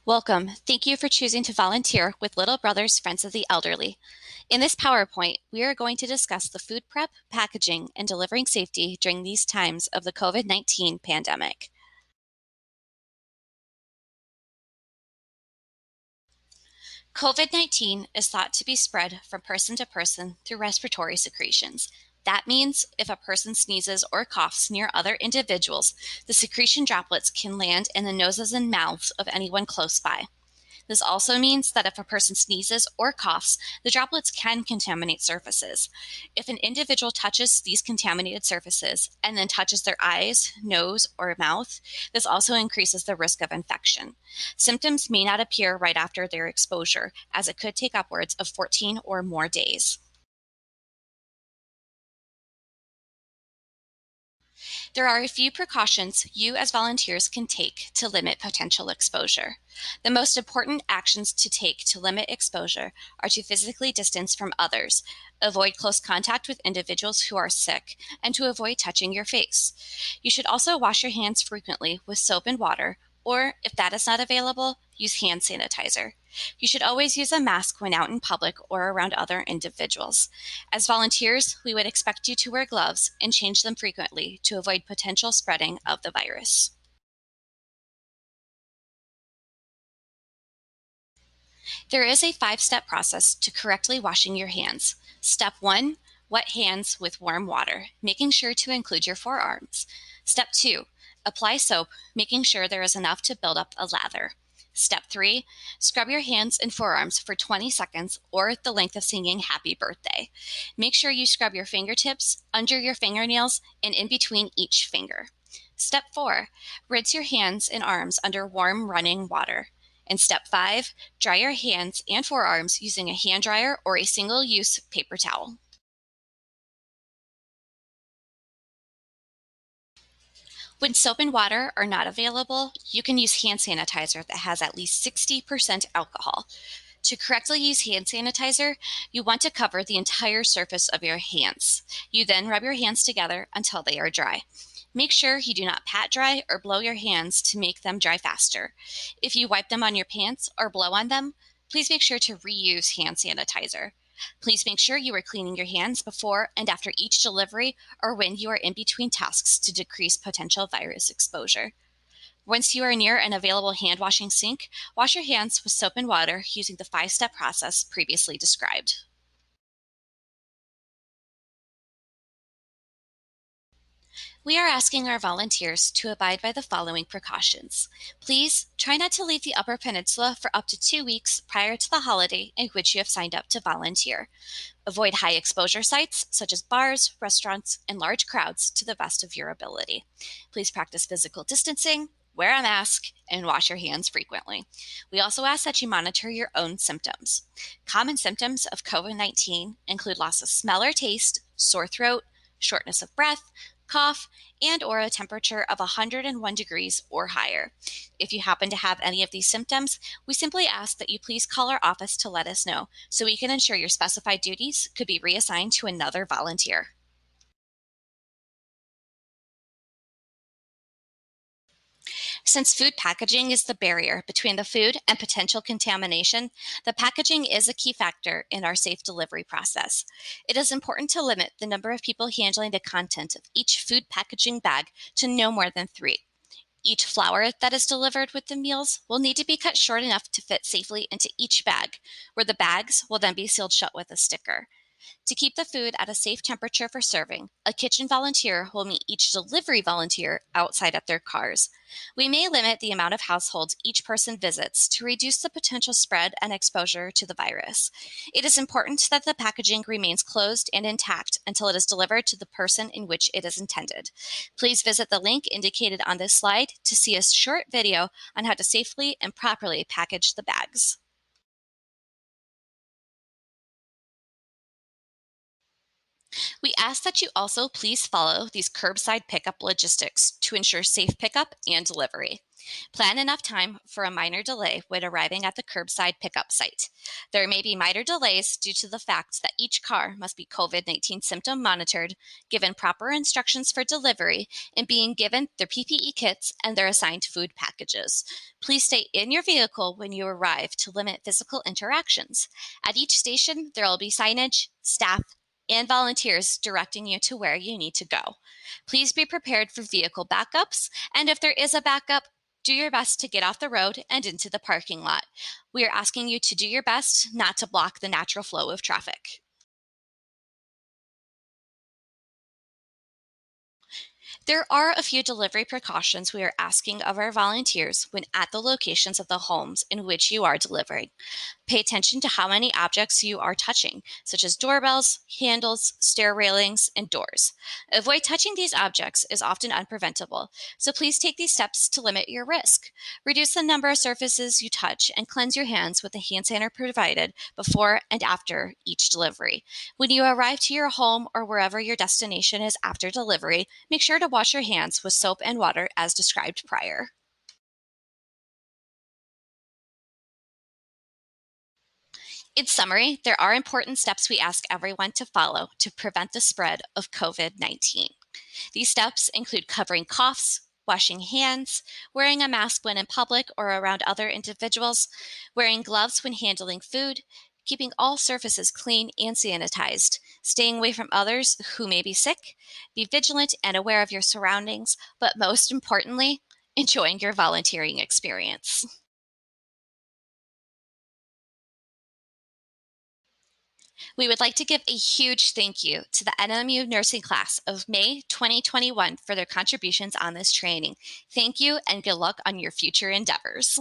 Welcome. Thank you for choosing to volunteer with Little Brothers Friends of the Elderly. In this PowerPoint, we are going to discuss the food prep, packaging, and delivering safety during these times of the COVID-19 pandemic. COVID-19 is thought to be spread from person to person through respiratory secretions. That means if a person sneezes or coughs near other individuals, the secretion droplets can land in the noses and mouths of anyone close by. This also means that if a person sneezes or coughs, the droplets can contaminate surfaces. If an individual touches these contaminated surfaces and then touches their eyes, nose, or mouth, this also increases the risk of infection. Symptoms may not appear right after their exposure, as it could take upwards of 14 or more days. There are a few precautions you as volunteers can take to limit potential exposure. The most important actions to take to limit exposure are to physically distance from others, avoid close contact with individuals who are sick, and to avoid touching your face. You should also wash your hands frequently with soap and water, or if that is not available, use hand sanitizer. You should always use a mask when out in public or around other individuals. As volunteers, we would expect you to wear gloves and change them frequently to avoid potential spreading of the virus. There is a 5-step process to correctly washing your hands. Step 1, wet hands with warm water, making sure to include your forearms. Step 2, apply soap, making sure there is enough to build up a lather. Step 3, scrub your hands and forearms for 20 seconds or the length of singing Happy Birthday. Make sure you scrub your fingertips, under your fingernails, and in between each finger. Step 4, rinse your hands and arms under warm running water. And step 5, dry your hands and forearms using a hand dryer or a single-use paper towel. When soap and water are not available, you can use hand sanitizer that has at least 60% alcohol. To correctly use hand sanitizer, you want to cover the entire surface of your hands. You then rub your hands together until they are dry. Make sure you do not pat dry or blow your hands to make them dry faster. If you wipe them on your pants or blow on them, please make sure to reuse hand sanitizer. Please make sure you are cleaning your hands before and after each delivery or when you are in between tasks to decrease potential virus exposure. Once you are near an available hand washing sink, wash your hands with soap and water using the 5-step process previously described. We are asking our volunteers to abide by the following precautions. Please try not to leave the Upper Peninsula for up to 2 weeks prior to the holiday in which you have signed up to volunteer. Avoid high exposure sites such as bars, restaurants, and large crowds to the best of your ability. Please practice physical distancing, wear a mask, and wash your hands frequently. We also ask that you monitor your own symptoms. Common symptoms of COVID-19 include loss of smell or taste, sore throat, shortness of breath, cough, and or a temperature of 101 degrees or higher. If you happen to have any of these symptoms, we simply ask that you please call our office to let us know so we can ensure your specified duties could be reassigned to another volunteer. Since food packaging is the barrier between the food and potential contamination, the packaging is a key factor in our safe delivery process. It is important to limit the number of people handling the content of each food packaging bag to no more than 3. Each flour that is delivered with the meals will need to be cut short enough to fit safely into each bag, where the bags will then be sealed shut with a sticker. To keep the food at a safe temperature for serving, a kitchen volunteer will meet each delivery volunteer outside at their cars. We may limit the amount of households each person visits to reduce the potential spread and exposure to the virus. It is important that the packaging remains closed and intact until it is delivered to the person in which it is intended. Please visit the link indicated on this slide to see a short video on how to safely and properly package the bags. We ask that you also please follow these curbside pickup logistics to ensure safe pickup and delivery. Plan enough time for a minor delay when arriving at the curbside pickup site. There may be minor delays due to the fact that each car must be COVID-19 symptom monitored, given proper instructions for delivery, and being given their PPE kits and their assigned food packages. Please stay in your vehicle when you arrive to limit physical interactions. At each station, there will be signage, staff, and volunteers directing you to where you need to go. Please be prepared for vehicle backups, and if there is a backup, do your best to get off the road and into the parking lot. We are asking you to do your best not to block the natural flow of traffic. There are a few delivery precautions we are asking of our volunteers when at the locations of the homes in which you are delivering. Pay attention to how many objects you are touching, such as doorbells, handles, stair railings, and doors. Avoid touching these objects is often unpreventable, so please take these steps to limit your risk. Reduce the number of surfaces you touch and cleanse your hands with the hand sanitizer provided before and after each delivery. When you arrive to your home or wherever your destination is after delivery, make sure to wash your hands with soap and water as described prior. In summary, there are important steps we ask everyone to follow to prevent the spread of COVID-19. These steps include covering coughs, washing hands, wearing a mask when in public or around other individuals, wearing gloves when handling food, keeping all surfaces clean and sanitized, staying away from others who may be sick, be vigilant and aware of your surroundings, but most importantly, enjoying your volunteering experience. We would like to give a huge thank you to the NMU nursing class of May 2021 for their contributions on this training. Thank you and good luck on your future endeavors.